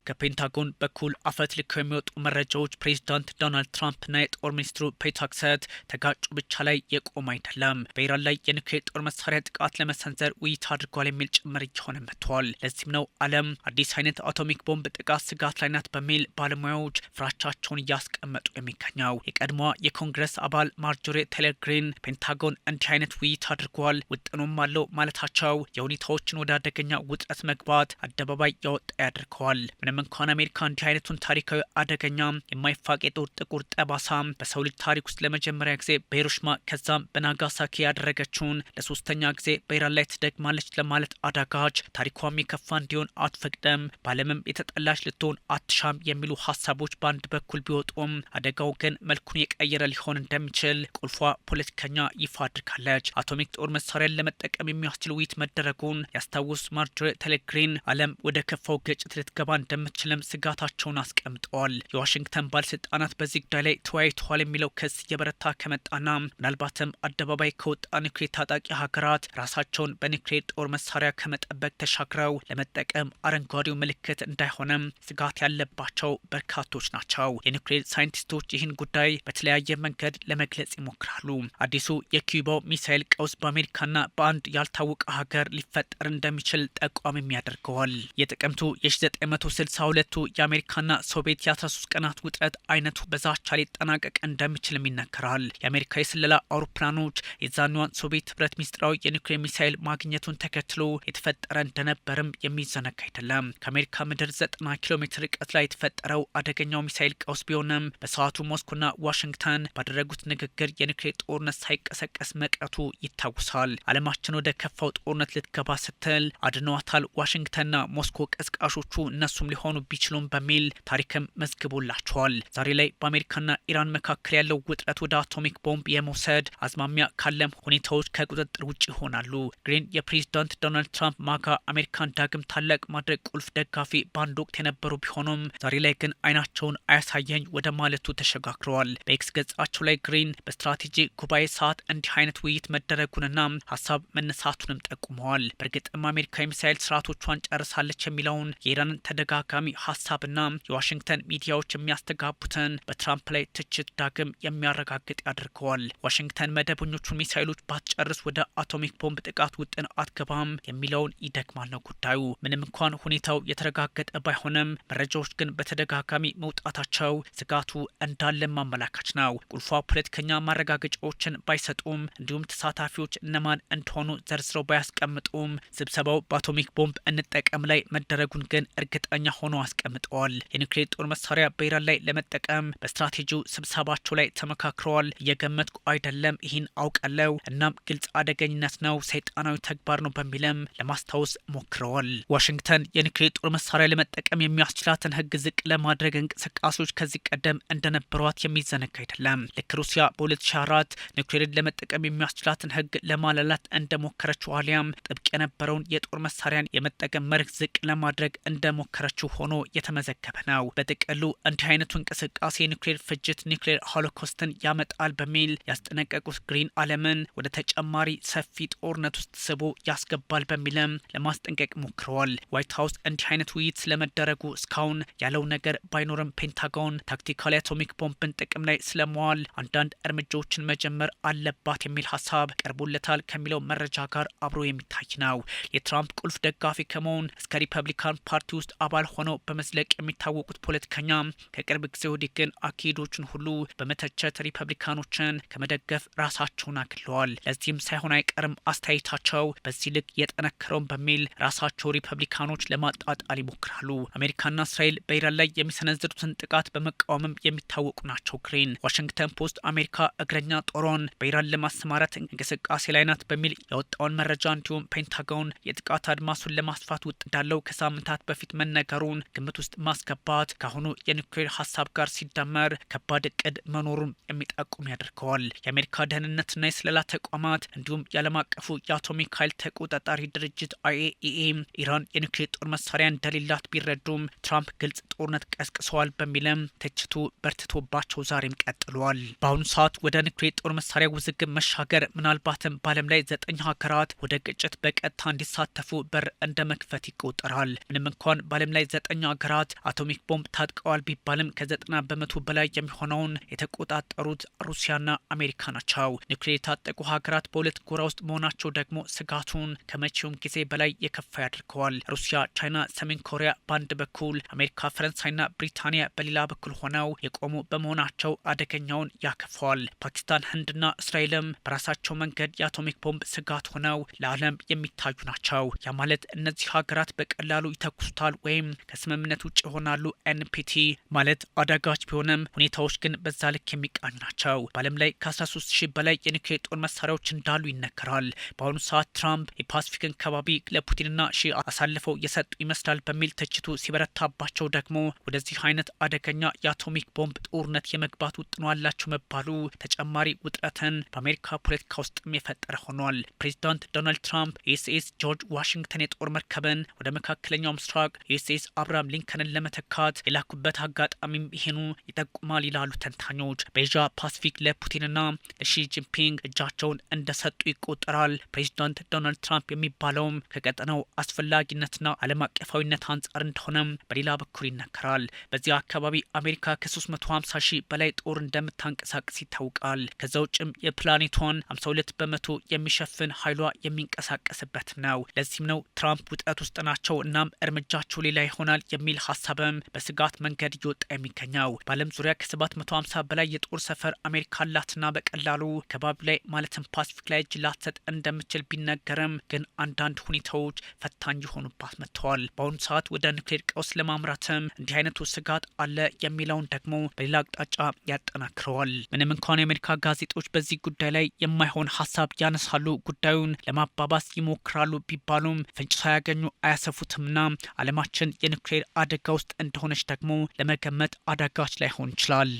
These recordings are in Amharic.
ከፔንታጎን በኩል አፈትልከው የሚወጡ መረጃዎች ፕሬዚዳንት ዶናልድ ትራምፕና የጦር ሚኒስትሩ ፔት ሄግሴት ተጋጩ ብቻ ላይ የቆመ አይደለም። በኢራን ላይ የኒውክሌር ጦር መሳሪያ ጥቃት ለመሰንዘር ውይይት አድርጓል የሚል ጭምር እየሆነ መጥቷል። ለዚህም ነው ዓለም አዲስ አይነት አቶሚክ ቦምብ ጥቃት ስጋት ላይ ናት በሚል ባለሙያዎች ፍራቻቸውን እያስቀመጡ የሚገኘው። የቀድሞዋ የኮንግረስ አባል ማርጆሪ ቴይለር ግሪን ፔንታጎን እንዲህ አይነት ውይይት አድርጓል፣ ውጥኑም አለው ማለታቸው የሁኔታዎችን ወደ አደገኛ ውጥረት መግባት አደባባይ ያወጣ ያደርገዋል። ምንም እንኳን አሜሪካ እንዲህ አይነቱን ታሪካዊ አደገኛ የማይፋቅ የጦር ጥቁር ጠባሳ በሰው ልጅ ታሪክ ውስጥ ለመጀመሪያ ጊዜ በሂሮሺማ ከዛም በናጋሳኪ ያደረገችውን ለሶስተኛ ጊዜ በኢራን ላይ ትደግማለች ለማለት አዳጋች፣ ታሪኳም የከፋ እንዲሆን አትፈቅደም፣ በዓለምም የተጠላች ልትሆን አትሻም የሚሉ ሀሳቦች በአንድ በኩል ቢወጡም አደጋው ግን መልኩን የቀየረ ሊሆን እንደሚችል ቁልፏ ፖለቲከኛ ይፋ አድርጋለች። አቶሚክ ጦር መሳሪያን ለመጠቀም የሚያስችል ውይይት መደረጉን ያስታውስ ማርጆሪ ቴይለር ግሪን ዓለም ወደ ከፋው ግጭት ልትገባ እንደምትችልም ስጋታቸውን አስቀምጠዋል። የዋሽንግተን ባለስልጣናት በዚህ ጉዳይ ላይ ተወያይተዋል የሚለው ክስ የበረታ ከመጣና ምናልባትም አደባባይ ከወጣ ኒውክሌር ታጣቂ ሀገራት ራሳቸውን በኒውክሌር ጦር መሳሪያ ከመጠበቅ ተሻግረው ለመጠቀም አረንጓዴው ምልክት እንዳይሆነም ስጋት ያለባቸው በርካቶች ናቸው። የኒውክሌር ሳይንቲስቶች ይህን ጉዳይ በተለያየ መንገድ ለመግለጽ ይሞክራሉ። አዲሱ የኪዩባው ሚሳኤል ቀውስ በአሜሪካና በአንድ ያልታወቀ ሀገር ሊፈጠር እንደሚችል ጠቋሚም ያደርገዋል። የጥቅምቱ የ1962ቱ የአሜሪካና ሶቪየት የ13 ቀናት ውጥረት አይነቱ በዛቻ ሊጠናቀቅ እንደሚችልም ይነገራል። የአሜሪካ የስለላ አውሮፕላኖች የዛኗን ሶቪየት ህብረት ሚስጥራዊ የኒውክሌር ሚሳኤል ማግኘቱን ተከትሎ የተፈጠረ እንደነበርም የሚዘነጋ አይደለም። ከአሜሪካ ምድር 90 ኪሎ ሜትር ርቀት ላይ የተፈጠረው አደገኛው ሚሳኤል ቀውስ ቢሆንም በሰዓቱ ሞስኮና ዋሽንግተን ባደረጉት ንግግር የኒውክሌር ጦርነት ሳይቀሰቀስ መቅረቱ ይታወሳል። ዓለማችን ወደ ከፋው ጦርነት ልትገባ ስትል አድነዋታል ዋሽንግተንና ሞስኮ ቀስቃሾቹ እነሱም ሊሆኑ ቢችሉም በሚል ታሪክም መዝግቦላቸዋል። ዛሬ ላይ በአሜሪካና ኢራን መካከል ያለው ውጥረት ወደ አቶሚክ ቦምብ የመውሰድ አዝማሚያ ካለም ሁኔታዎች ከቁጥጥር ውጭ ይሆናሉ። ግሪን የፕሬዚዳንት ዶናልድ ትራምፕ ማጋ አሜሪካን ዳግም ታላቅ ማድረግ ቁልፍ ደጋፊ በአንድ ወቅት የነበሩ ቢሆኑም ዛሬ ላይ ግን አይናቸውን አያሳየኝ ወደ ማለቱ ተሸጋግረዋል። በኤክስ ገጻቸው ላይ ግሪን በስትራቴጂ ጉባኤ ሰዓት እንዲህ አይነት ውይይት መደረጉንና ሀሳብ መነሳቱንም ጠቁመዋል። በእርግጥም አሜሪካ የሚሳኤል ስርዓቶቿን ጨርሳለች የሚለውን የኢራንን ተደጋጋሚ ሀሳብና የዋሽንግተን ሚዲያዎች የሚያስተጋቡትን በትራምፕ ላይ ትችት ዳግም የሚያረጋግጥ ያደርገዋል። ዋሽንግተን መደበኞቹን ሚሳይሎች ባትጨርስ ወደ አቶሚክ ቦምብ ጥቃት ውጥን አትገባም የሚለውን ይደግማል ነው ጉዳዩ። ምንም እንኳን ሁኔታው የተረጋገጠ ባይሆንም መረጃዎች ግን በተደጋጋሚ መውጣታቸው ስጋቱ እንዳለ ማመላካች ነው። ቁልፏ ፖለቲከኛ ማረጋገጫዎችን ባይሰጡም እንዲሁም ተሳታፊዎች እነማን እንደሆኑ ዘርዝረው ባያስቀምጡም ስብሰባው በአቶሚክ ቦምብ እንጠቀም ላይ መደረጉን ግን እርግጠኛ ሆኖ አስቀምጠዋል። የኒውክሌር ጦር መሳሪያ በኢራን ላይ ለመጠቀም በስትራቴጂው ስብሰባቸው ላይ ተመካክረዋል። እየገመትኩ አይደለም፣ ይህን አውቃለሁ፣ እናም ግልጽ አደገኝነት ነው፣ ሰይጣናዊ ተግባር ነው በሚልም ለማስታወስ ሞክረዋል። ዋሽንግተን የኒውክሌር ጦር መሳሪያ ለመጠቀም የሚያስችላትን ሕግ ዝቅ ለማድረግ እንቅስቃሴዎች ከዚህ ቀደም እንደነበሯት የሚዘነጋ አይደለም። ልክ ሩሲያ በ2004 ኒውክሌርን ለመጠቀም የሚያስችላትን ሕግ ለማላላት እንደሞከረችው አሊያም ጥብቅ የነበረውን የጦር መሳሪያን የመጠቀም መርህ ዝቅ ለማድረግ እንደሞከረችው ሆኖ የተመዘገበ ነው። በጥቅሉ እንዲህ አይነቱ እንቅስቃሴ ኒውክሌር ፍጅት ኒውክሌር ሆሎኮስትን ያመጣል በሚል ያስጠነቀቁት ግሪን ዓለምን ወደ ተጨማሪ ሰፊ ጦርነት ውስጥ ስቦ ያስገባል በሚልም ለማስጠንቀቅ ሞክረዋል። ዋይት ሀውስ እንዲህ አይነት ውይይት ስለመደረጉ እስካሁን ያለው ነገር ባይኖርም ፔንታጎን ታክቲካሊ አቶሚክ ቦምብን ጥቅም ላይ ስለመዋል አንዳንድ እርምጃዎችን መጀመር አለባት የሚል ሀሳብ ቀርቦለታል ከሚለው መረጃ ጋር አብሮ የሚታይ ነው። የትራምፕ ቁልፍ ደጋፊ ከመሆን እስከ ሪፐብሊካን ፓርቲ ውስጥ አባል ሆነው በመዝለቅ የሚታወቁት ፖለቲከኛ ከቅርብ ጊዜ ወዲህ ግን አካሄዶችን ሁሉ በመተቸት ሪፐብሊካኖችን ከመደገፍ ራሳቸውን አግለዋል። ለዚህም ሳይሆን አይቀርም አስተያየታቸው በዚህ ልክ የጠነከረውን በሚል ራሳቸው ሪፐብሊካኖች ለማጣጣል ይሞክራሉ። አሜሪካና እስራኤል በኢራን ላይ የሚሰነዝሩትን ጥቃት በመቃወምም የሚታወቁ ናቸው። ግሪን ዋሽንግተን ፖስት አሜሪካ እግረኛ ጦሯን በኢራን ለማሰማራት እንቅስቃሴ ላይ ናት በሚል ያወጣውን መረጃ እንዲሁም ፔንታጎን የጥቃት አድማሱን ለማስፋት ውጥ እንዳለው ከሳምንታት በፊት መነገሩን ግምት ውስጥ ማስገባት ከአሁኑ የኒውክሌር ሀሳብ ጋር ሲደመር ከባድ እቅድ መኖሩን የሚጠቁም ያደርገዋል። የአሜሪካ ደህንነትና የስለላ ተቋማት እንዲሁም የዓለም አቀፉ የአቶሚክ ኃይል ተቆጣጣሪ ድርጅት IAEA ኢራን የኒውክሌር ጦር መሳሪያ እንደሌላት ቢረዱም ትራምፕ ግልጽ ጦርነት ቀስቅሰዋል በሚልም ትችቱ በርትቶባቸው ዛሬም ቀጥሏል። በአሁኑ ሰዓት ወደ ኒውክሌር ጦር መሳሪያ ውዝግብ መሻገር ምናልባትም በዓለም ላይ 9 ሀገራት ወደ ግጭት በቀጥታ እንዲሳተፉ በር እንደ መክፈት ይቆጠራል። ምንም እንኳን በዓለም ላይ 9 ሀገራት አቶሚክ ቦምብ ታጥቀዋል ቢባልም ከ90 በመቶ በላይ የሚሆነውን የተቆጣጠሩት ሩሲያና አሜሪካ ናቸው። ኒውክሌር የታጠቁ ሀገራት በሁለት ጎራ ውስጥ መሆናቸው ደግሞ ስጋቱን ከመቼውም ጊዜ በላይ የከፋ ያደርገዋል። ሩሲያ፣ ቻይና፣ ሰሜን ኮሪያ በአንድ በኩል አሜሪካ፣ ፈረንሳይና ብሪታንያ በሌላ በኩል ሆነው የቆሙ በመሆናቸው አደገኛውን ያከፈዋል። ፓኪስታን፣ ህንድና እስራኤልም በራሳቸው መንገድ የአቶሚክ ቦምብ ስጋት ሆነው ለዓለም የሚታዩ ናቸው። ያ ማለት እነዚህ ሀገራት በቀላሉ ይተኩሱታል ወይም ከስምምነት ውጭ ይሆናሉ። ኤንፒቲ ማለት አዳጋች ቢሆንም ሁኔታዎች ግን በዛ ልክ የሚቃኙ ናቸው። በዓለም ላይ ከ13 ሺህ በላይ የኒውክሌር ጦር መሳሪያዎች እንዳሉ ይነገራል። በአሁኑ ሰዓት ትራምፕ የፓሲፊክን ከባቢ ለፑቲንና ሺ አሳልፈው የሰጡ ይመስላል በሚል ትችቱ ሲበረታባቸው ደግሞ ወደዚህ አይነት አደገኛ የአቶሚክ ቦምብ ጦርነት የመግባት ውጥኖ አላቸው መባሉ ተጨማሪ ውጥረትን በአሜሪካ ፖለቲካ ውስጥም የፈጠረ ሆኗል። ፕሬዚዳንት ዶናልድ ትራምፕ ዩኤስኤስ ጆርጅ ዋሽንግተን የጦር መርከብን ወደ መካከለኛው ምስራቅ ዩኤስኤስ አብርሃም ሊንከንን ለመተካት የላኩበት አጋጣሚም ይሄኑ ይጠቁማል ይላሉ ተንታኞች። በኤዥያ ፓሲፊክ ለፑቲንና ለሺ ጂንፒንግ እጃቸውን እንደሰጡ ይቆጠራል። ፕሬዚዳንት ዶናልድ ትራምፕ የሚባለውም ከቀጠናው አስፈላጊነትና ዓለም አቀፋዊነት አንጻር እንደሆነም በሌላ በኩል ይነገራል። በዚህ አካባቢ አሜሪካ ከ350 ሺህ በላይ ጦር እንደምታንቀሳቅስ ይታወቃል። ከዛ ውጭም የፕላኔቷን 52 በመቶ የሚሸፍን ኃይሏ የሚንቀሳቀስበት ነው። ለዚህም ነው ትራምፕ ውጥረት ውስጥ ናቸው፣ እናም እርምጃቸው ሌላ ይሆናል የሚል ሀሳብም በስጋት መንገድ እየወጣ የሚገኘው። በዓለም ዙሪያ ከ750 በላይ የጦር ሰፈር አሜሪካ አላትና በቀላሉ ከባቢ ላይ ማለትም ፓሲፊክ ላይ እጅ ላትሰጥ እንደምችል ቢነገርም ግን አንዳንድ ሁኔታዎች ፈታኝ የሆኑባት መጥተዋል። በአሁኑ ሰዓት ወደ ኒውክሌር ቀውስ ለማምራትም እንዲህ አይነቱ ስጋት አለ የሚለውን ደግሞ በሌላ አቅጣጫ ያጠናክረዋል። ምንም እንኳን የአሜሪካ ጋዜጦች በዚህ ጉዳይ ላይ የማይሆን ሀሳብ ያነሳሉ፣ ጉዳዩን ለማባባስ ይሞክራሉ ቢባሉም ፍንጭ ሳያገኙ አያሰፉትምና ዓለማችን የኒውክሌር አደጋ ውስጥ እንደሆነች ደግሞ ለመገመት አዳጋች ላይሆን ይችላል።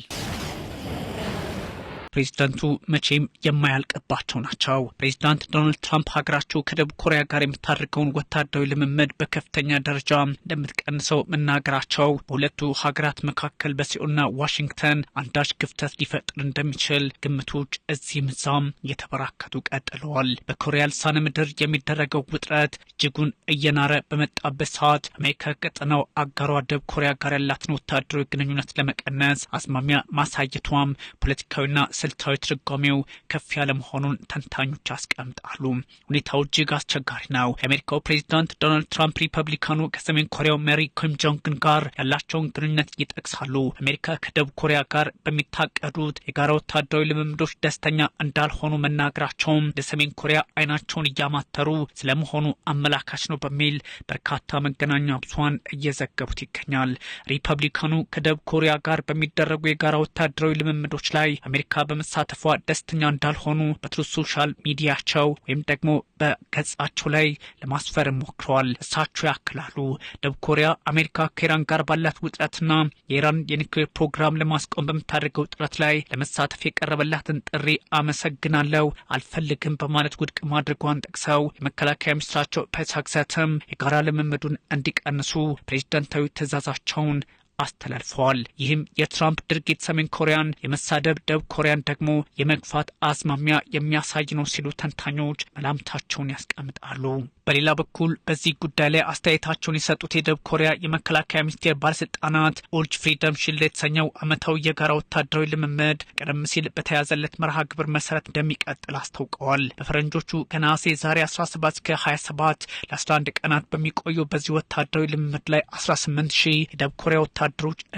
ፕሬዚዳንቱ መቼም የማያልቅባቸው ናቸው። ፕሬዚዳንት ዶናልድ ትራምፕ ሀገራቸው ከደቡብ ኮሪያ ጋር የምታደርገውን ወታደራዊ ልምምድ በከፍተኛ ደረጃ እንደምትቀንሰው መናገራቸው በሁለቱ ሀገራት መካከል በሲኦልና ዋሽንግተን አንዳች ክፍተት ሊፈጥር እንደሚችል ግምቶች እዚህም እዛም እየተበራከቱ ቀጥለዋል። በኮሪያ ልሳነ ምድር የሚደረገው ውጥረት እጅጉን እየናረ በመጣበት ሰዓት አሜሪካ ቀጠናው አጋሯ ደቡብ ኮሪያ ጋር ያላትን ወታደራዊ ግንኙነት ለመቀነስ አዝማሚያ ማሳየቷም ፖለቲካዊና ስልታዊ ትርጓሜው ከፍ ያለ መሆኑን ተንታኞች ያስቀምጣሉ። ሁኔታው እጅግ አስቸጋሪ ነው። የአሜሪካው ፕሬዚዳንት ዶናልድ ትራምፕ ሪፐብሊካኑ ከሰሜን ኮሪያው መሪ ኪም ጆንግን ጋር ያላቸውን ግንኙነት ይጠቅሳሉ። አሜሪካ ከደቡብ ኮሪያ ጋር በሚታቀዱት የጋራ ወታደራዊ ልምምዶች ደስተኛ እንዳልሆኑ መናገራቸውም ለሰሜን ኮሪያ አይናቸውን እያማተሩ ስለመሆኑ አመላካች ነው በሚል በርካታ መገናኛ ብዙሃን እየዘገቡት ይገኛል። ሪፐብሊካኑ ከደቡብ ኮሪያ ጋር በሚደረጉ የጋራ ወታደራዊ ልምምዶች ላይ አሜሪካ በመሳተፏ ደስተኛ እንዳልሆኑ በትሩዝ ሶሻል ሚዲያቸው ወይም ደግሞ በገጻቸው ላይ ለማስፈር ሞክረዋል። እሳቸው ያክላሉ ደቡብ ኮሪያ አሜሪካ ከኢራን ጋር ባላት ውጥረትና የኢራን የኒውክሌር ፕሮግራም ለማስቆም በምታደርገው ጥረት ላይ ለመሳተፍ የቀረበላትን ጥሪ አመሰግናለሁ፣ አልፈልግም በማለት ውድቅ ማድረጓን ጠቅሰው የመከላከያ ሚኒስትራቸው ፔት ሄግሴትም የጋራ ልምምዱን እንዲቀንሱ ፕሬዚዳንታዊ ትዕዛዛቸውን አስተላልፈዋል። ይህም የትራምፕ ድርጊት ሰሜን ኮሪያን የመሳደብ ደቡብ ኮሪያን ደግሞ የመግፋት አዝማሚያ የሚያሳይ ነው ሲሉ ተንታኞች መላምታቸውን ያስቀምጣሉ። በሌላ በኩል በዚህ ጉዳይ ላይ አስተያየታቸውን የሰጡት የደቡብ ኮሪያ የመከላከያ ሚኒስቴር ባለስልጣናት ኦልጅ ፍሪደም ሺልድ የተሰኘው ዓመታዊ የጋራ ወታደራዊ ልምምድ ቀደም ሲል በተያዘለት መርሃ ግብር መሰረት እንደሚቀጥል አስታውቀዋል። በፈረንጆቹ ከነሐሴ ዛሬ 17 እስከ 27 ለ11 ቀናት በሚቆየው በዚህ ወታደራዊ ልምምድ ላይ 18 ሺህ የደቡብ ኮሪያ ወታደሮች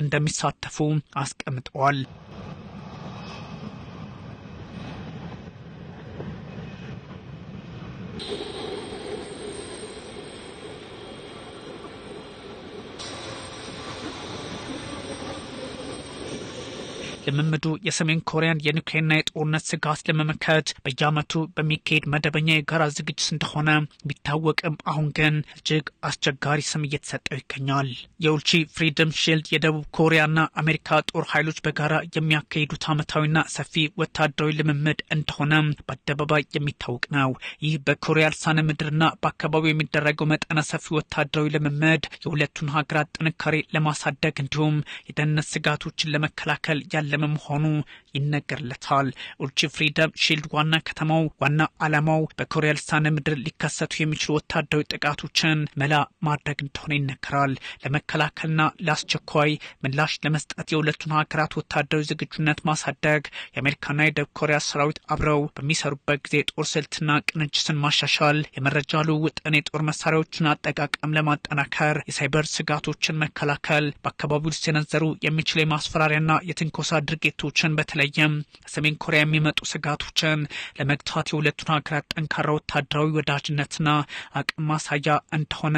እንደሚሳተፉ አስቀምጠዋል። ልምምዱ የሰሜን ኮሪያን የኒውክሌርና የጦርነት ስጋት ለመመከት በየዓመቱ በሚካሄድ መደበኛ የጋራ ዝግጅት እንደሆነ ቢታወቅም አሁን ግን እጅግ አስቸጋሪ ስም እየተሰጠው ይገኛል። የኦልጂ ፍሪደም ሺልድ የደቡብ ኮሪያና አሜሪካ ጦር ኃይሎች በጋራ የሚያካሂዱት ዓመታዊና ሰፊ ወታደራዊ ልምምድ እንደሆነ በአደባባይ የሚታወቅ ነው። ይህ በኮሪያ ልሳነ ምድርና በአካባቢው የሚደረገው መጠነ ሰፊ ወታደራዊ ልምምድ የሁለቱን ሀገራት ጥንካሬ ለማሳደግ እንዲሁም የደህንነት ስጋቶችን ለመከላከል ያለ ያለመ መሆኑ ይነገርለታል። ኡርጂ ፍሪደም ሺልድ ዋና ከተማው ዋና ዓላማው በኮሪያ ልሳነ ምድር ሊከሰቱ የሚችሉ ወታደራዊ ጥቃቶችን መላ ማድረግ እንደሆነ ይነገራል። ለመከላከልና ለአስቸኳይ ምላሽ ለመስጠት የሁለቱን ሀገራት ወታደራዊ ዝግጁነት ማሳደግ፣ የአሜሪካና የደቡብ ኮሪያ ሰራዊት አብረው በሚሰሩበት ጊዜ የጦር ስልትና ቅንጅትን ማሻሻል፣ የመረጃ ልውውጥን፣ የጦር መሳሪያዎችን አጠቃቀም ለማጠናከር፣ የሳይበር ስጋቶችን መከላከል፣ በአካባቢው ሊሰነዘሩ የሚችሉ የማስፈራሪያና የትንኮሳ ድርጊቶችን በተለይም ከሰሜን ኮሪያ የሚመጡ ስጋቶችን ለመግታት የሁለቱን ሀገራት ጠንካራ ወታደራዊ ወዳጅነትና አቅም ማሳያ እንደሆነ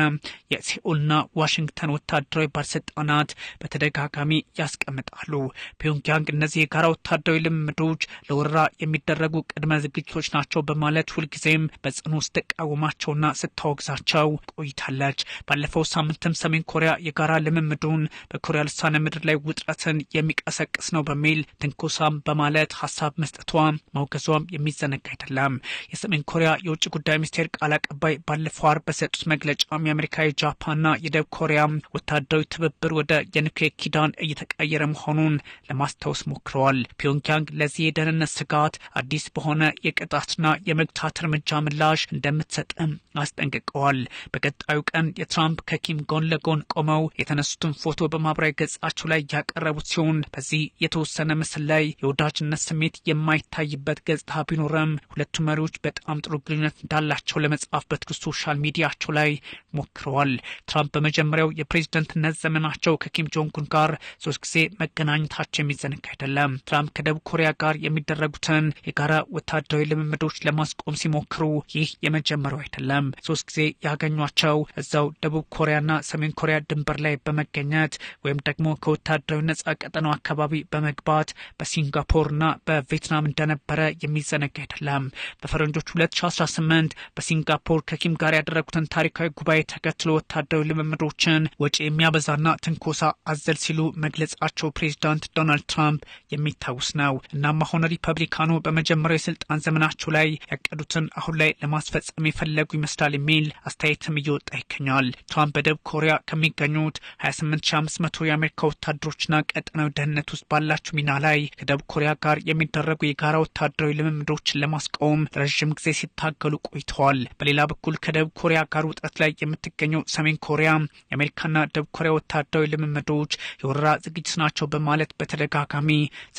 የሴኡልና ዋሽንግተን ወታደራዊ ባለስልጣናት በተደጋጋሚ ያስቀምጣሉ። ፒዮንግያንግ እነዚህ የጋራ ወታደራዊ ልምምዶች ለወረራ የሚደረጉ ቅድመ ዝግጅቶች ናቸው በማለት ሁልጊዜም በጽኑ ስትቃወማቸውና ስታወግዛቸው ቆይታለች። ባለፈው ሳምንትም ሰሜን ኮሪያ የጋራ ልምምዱን በኮሪያ ልሳነ ምድር ላይ ውጥረትን የሚቀሰቅስ ነው በሚል ትንኮሳም በማለት ሀሳብ መስጠቷ ማውገዟም የሚዘነጋ አይደለም። የሰሜን ኮሪያ የውጭ ጉዳይ ሚኒስቴር ቃል አቀባይ ባለፈው ዓርብ በሰጡት መግለጫም የአሜሪካ የጃፓንና የደቡብ ኮሪያ ወታደራዊ ትብብር ወደ የኒውክሌር ኪዳን እየተቀየረ መሆኑን ለማስታወስ ሞክረዋል። ፒዮንግያንግ ለዚህ የደህንነት ስጋት አዲስ በሆነ የቅጣትና የመግታት እርምጃ ምላሽ እንደምትሰጥም አስጠንቅቀዋል። በቀጣዩ ቀን የትራምፕ ከኪም ጎን ለጎን ቆመው የተነሱትን ፎቶ በማህበራዊ ገጻቸው ላይ ያቀረቡት ሲሆን በዚህ የተወሰነ ምስል ላይ የወዳጅነት ስሜት የማይታይበት ገጽታ ቢኖርም ሁለቱ መሪዎች በጣም ጥሩ ግንኙነት እንዳላቸው ለመጻፍ በትሩ ሶሻል ሚዲያቸው ላይ ሞክረዋል። ትራምፕ በመጀመሪያው የፕሬዝደንትነት ዘመናቸው ከኪም ጆንጉን ጋር 3 ጊዜ መገናኘታቸው የሚዘነጋ አይደለም። ትራምፕ ከደቡብ ኮሪያ ጋር የሚደረጉትን የጋራ ወታደራዊ ልምምዶች ለማስቆም ሲሞክሩ ይህ የመጀመሪያው አይደለም። 3 ጊዜ ያገኟቸው እዛው ደቡብ ኮሪያና ሰሜን ኮሪያ ድንበር ላይ በመገኘት ወይም ደግሞ ከወታደራዊ ነጻ ቀጠናው አካባቢ በመግባት በሲንጋፖርና በቪየትናም እንደነበረ የሚዘነጋ አይደለም። በፈረንጆች 2018 በሲንጋፖር ከኪም ጋር ያደረጉትን ታሪካዊ ጉባኤ ተከትሎ ወታደራዊ ልምምዶችን ወጪ የሚያበዛና ትንኮሳ አዘል ሲሉ መግለጻቸው ፕሬዚዳንት ዶናልድ ትራምፕ የሚታወስ ነው። እናም አሁን ሪፐብሊካኑ በመጀመሪያው የስልጣን ዘመናቸው ላይ ያቀዱትን አሁን ላይ ለማስፈጸም የፈለጉ ይመስላል የሚል አስተያየትም እየወጣ ይገኛል። ትራምፕ በደቡብ ኮሪያ ከሚገኙት 28500 የአሜሪካ ወታደሮችና ቀጠናዊ ደህንነት ውስጥ ባላቸው ሚና ላይ ከደቡብ ኮሪያ ጋር የሚደረጉ የጋራ ወታደራዊ ልምምዶችን ለማስቆም ረዥም ጊዜ ሲታገሉ ቆይተዋል። በሌላ በኩል ከደቡብ ኮሪያ ጋር ውጥረት ላይ የምትገኘው ሰሜን ኮሪያ የአሜሪካና ደቡብ ኮሪያ ወታደራዊ ልምምዶች የወረራ ዝግጅት ናቸው በማለት በተደጋጋሚ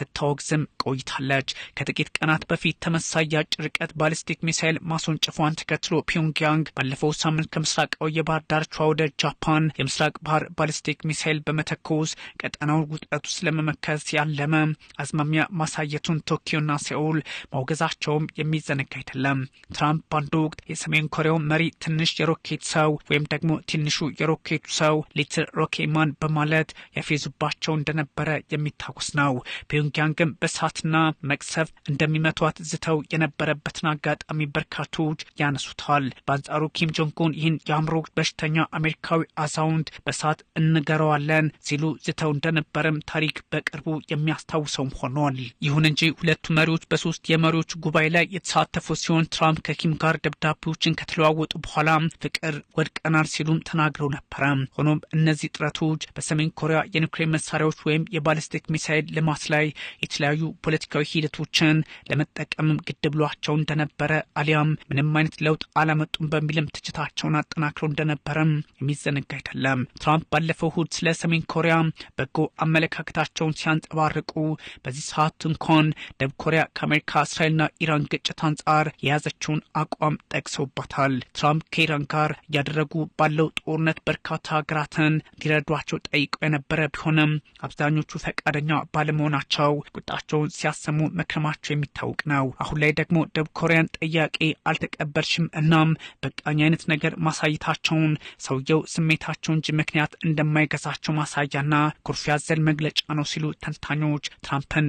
ስታወግዝም ቆይታለች። ከጥቂት ቀናት በፊት ተመሳሳይ የአጭር ርቀት ባሊስቲክ ሚሳይል ማስወንጨፏን ተከትሎ ፒዮንግያንግ ባለፈው ሳምንት ከምስራቃዊ የባህር ዳርቻ ወደ ጃፓን የምስራቅ ባህር ባሊስቲክ ሚሳይል በመተኮስ ቀጠናው ውጥረት ውስጥ ለመመከት ያለመ አዝማሚያ ማሳየቱን ቶኪዮና ሴኡል ማውገዛቸውም የሚዘነጋ አይደለም። ትራምፕ በአንድ ወቅት የሰሜን ኮሪያው መሪ ትንሽ የሮኬት ሰው ወይም ደግሞ ትንሹ የሮኬቱ ሰው ሊትል ሮኬማን በማለት ያፌዙባቸው እንደነበረ የሚታወስ ነው። ፒዮንግያንግም በእሳትና መቅሰፍ እንደሚመቷት ዝተው የነበረበትን አጋጣሚ በርካቶች ያነሱታል። በአንጻሩ ኪም ጆንጉን ይህን የአእምሮ በሽተኛ አሜሪካዊ አዛውንት በእሳት እንገረዋለን ሲሉ ዝተው እንደነበረም ታሪክ በቅርቡ የሚያስታውሰውም ሆኗል። ይሁን እንጂ ሁለቱ መሪዎች በሶስት የመሪዎች ጉባኤ ላይ የተሳተፉ ሲሆን ትራምፕ ከኪም ጋር ደብዳቤዎችን ከተለዋወጡ በኋላ ፍቅር ወድቀናል ሲሉም ተናግረው ነበረ። ሆኖም እነዚህ ጥረቶች በሰሜን ኮሪያ የኒውክሌር መሳሪያዎች ወይም የባሊስቲክ ሚሳይል ልማት ላይ የተለያዩ ፖለቲካዊ ሂደቶችን ለመጠቀም ግድ ብሏቸው እንደነበረ አሊያም ምንም አይነት ለውጥ አላመጡም በሚልም ትችታቸውን አጠናክረው እንደነበረም የሚዘነጋ አይደለም። ትራምፕ ባለፈው እሁድ ስለ ሰሜን ኮሪያ በጎ አመለካከታቸውን ሲያንጸባርቁ በዚህ ሰዓት እንኳን ደቡብ ኮሪያ ከአሜሪካ እስራኤልና ኢራን ግጭት አንጻር የያዘችውን አቋም ጠቅሰውባታል። ትራምፕ ከኢራን ጋር እያደረጉ ባለው ጦርነት በርካታ ሀገራትን እንዲረዷቸው ጠይቀው የነበረ ቢሆንም አብዛኞቹ ፈቃደኛ ባለመሆናቸው ቁጣቸውን ሲያሰሙ መክረማቸው የሚታወቅ ነው። አሁን ላይ ደግሞ ደቡብ ኮሪያን ጥያቄ አልተቀበልሽም እናም በቃኝ አይነት ነገር ማሳየታቸውን ሰውየው ስሜታቸው እንጂ ምክንያት እንደማይገዛቸው ማሳያና ኩርፊያ ዘል መግለጫ ነው ሲሉ ተንታኞች ትራምፕን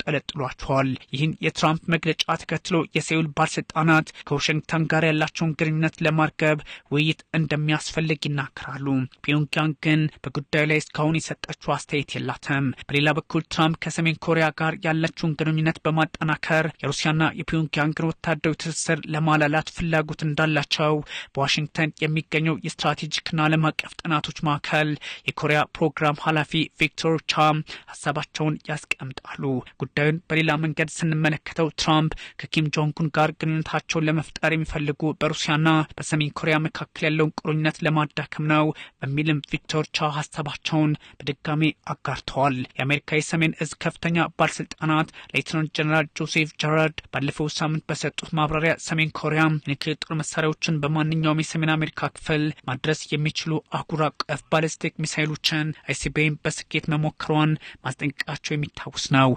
ያብጠለጥሏቸዋል። ይህን የትራምፕ መግለጫ ተከትሎ የሴኡል ባለስልጣናት ከዋሽንግተን ጋር ያላቸውን ግንኙነት ለማርገብ ውይይት እንደሚያስፈልግ ይናገራሉ። ፒዮንግያንግ ግን በጉዳዩ ላይ እስካሁን የሰጠችው አስተያየት የላትም። በሌላ በኩል ትራምፕ ከሰሜን ኮሪያ ጋር ያላቸውን ግንኙነት በማጠናከር የሩሲያና የፒዮንግያንግን ወታደራዊ ትስስር ለማላላት ፍላጎት እንዳላቸው በዋሽንግተን የሚገኘው የስትራቴጂክና ዓለም አቀፍ ጥናቶች ማዕከል የኮሪያ ፕሮግራም ኃላፊ ቪክቶር ቻ ሀሳባቸውን ያስቀምጣሉ። ጉዳዩን በሌላ መንገድ ስንመለከተው ትራምፕ ከኪም ጆንግ ኡን ጋር ግንኙነታቸውን ለመፍጠር የሚፈልጉ በሩሲያና በሰሜን ኮሪያ መካከል ያለውን ቁርኝነት ለማዳከም ነው በሚልም ቪክቶር ቻው ሀሳባቸውን በድጋሚ አጋርተዋል። የአሜሪካ የሰሜን እዝ ከፍተኛ ባለስልጣናት ሌተናንት ጀነራል ጆሴፍ ጀራርድ ባለፈው ሳምንት በሰጡት ማብራሪያ ሰሜን ኮሪያ የኒውክሌር ጦር መሳሪያዎችን በማንኛውም የሰሜን አሜሪካ ክፍል ማድረስ የሚችሉ አህጉር አቀፍ ባሊስቲክ ሚሳይሎችን አይሲቢኤም በስኬት መሞከሯን ማስጠንቀቃቸው የሚታወስ ነው።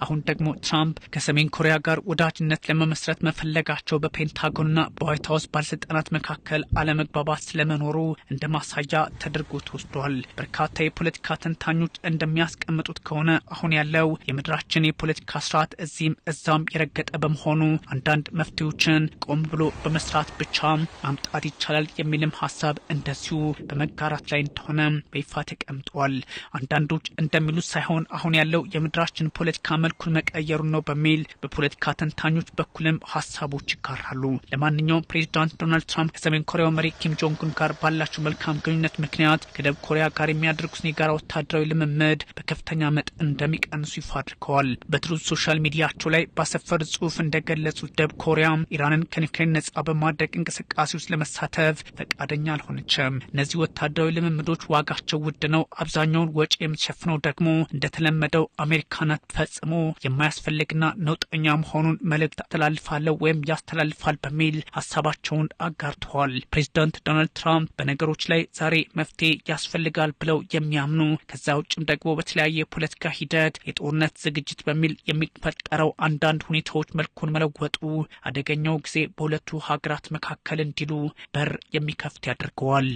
አሁን ደግሞ ትራምፕ ከሰሜን ኮሪያ ጋር ወዳጅነት ለመመስረት መፈለጋቸው በፔንታጎንና በዋይት ሀውስ ባለስልጣናት መካከል አለመግባባት ስለመኖሩ እንደ ማሳያ ተደርጎ ተወስዷል። በርካታ የፖለቲካ ተንታኞች እንደሚያስቀምጡት ከሆነ አሁን ያለው የምድራችን የፖለቲካ ስርዓት እዚህም እዛም የረገጠ በመሆኑ አንዳንድ መፍትሄዎችን ቆም ብሎ በመስራት ብቻ ማምጣት ይቻላል የሚልም ሀሳብ እንደዚሁ በመጋራት ላይ እንደሆነ በይፋ ተቀምጧል። አንዳንዶች እንደሚሉት ሳይሆን አሁን ያለው የምድራችን ፖለቲካ መልኩን መቀየሩ ነው በሚል በፖለቲካ ተንታኞች በኩልም ሀሳቦች ይጋራሉ። ለማንኛውም ፕሬዚዳንት ዶናልድ ትራምፕ ከሰሜን ኮሪያው መሪ ኪም ጆንግ ኡን ጋር ባላቸው መልካም ግንኙነት ምክንያት ከደቡብ ኮሪያ ጋር የሚያደርጉትን የጋራ ወታደራዊ ልምምድ በከፍተኛ መጠን እንደሚቀንሱ ይፋ አድርገዋል። በትሩዝ ሶሻል ሚዲያቸው ላይ ባሰፈሩ ጽሑፍ እንደገለጹት ደቡብ ኮሪያ ኢራንን ከኒውክሌር ነጻ በማድረግ እንቅስቃሴ ውስጥ ለመሳተፍ ፈቃደኛ አልሆነችም። እነዚህ ወታደራዊ ልምምዶች ዋጋቸው ውድ ነው፣ አብዛኛውን ወጪ የምትሸፍነው ደግሞ እንደተለመደው አሜሪካ ናት፣ ፈጽሞ የማያስፈልግና ነውጠኛ መሆኑን መልእክት አስተላልፋለሁ ወይም ያስተላልፋል በሚል ሀሳባቸውን አጋርተዋል። ፕሬዚዳንት ዶናልድ ትራምፕ በነገሮች ላይ ዛሬ መፍትሄ ያስፈልጋል ብለው የሚያምኑ ከዛ ውጭም ደግሞ በተለያየ የፖለቲካ ሂደት የጦርነት ዝግጅት በሚል የሚፈጠረው አንዳንድ ሁኔታዎች መልኩን መለወጡ አደገኛው ጊዜ በሁለቱ ሀገራት መካከል እንዲሉ በር የሚከፍት ያደርገዋል።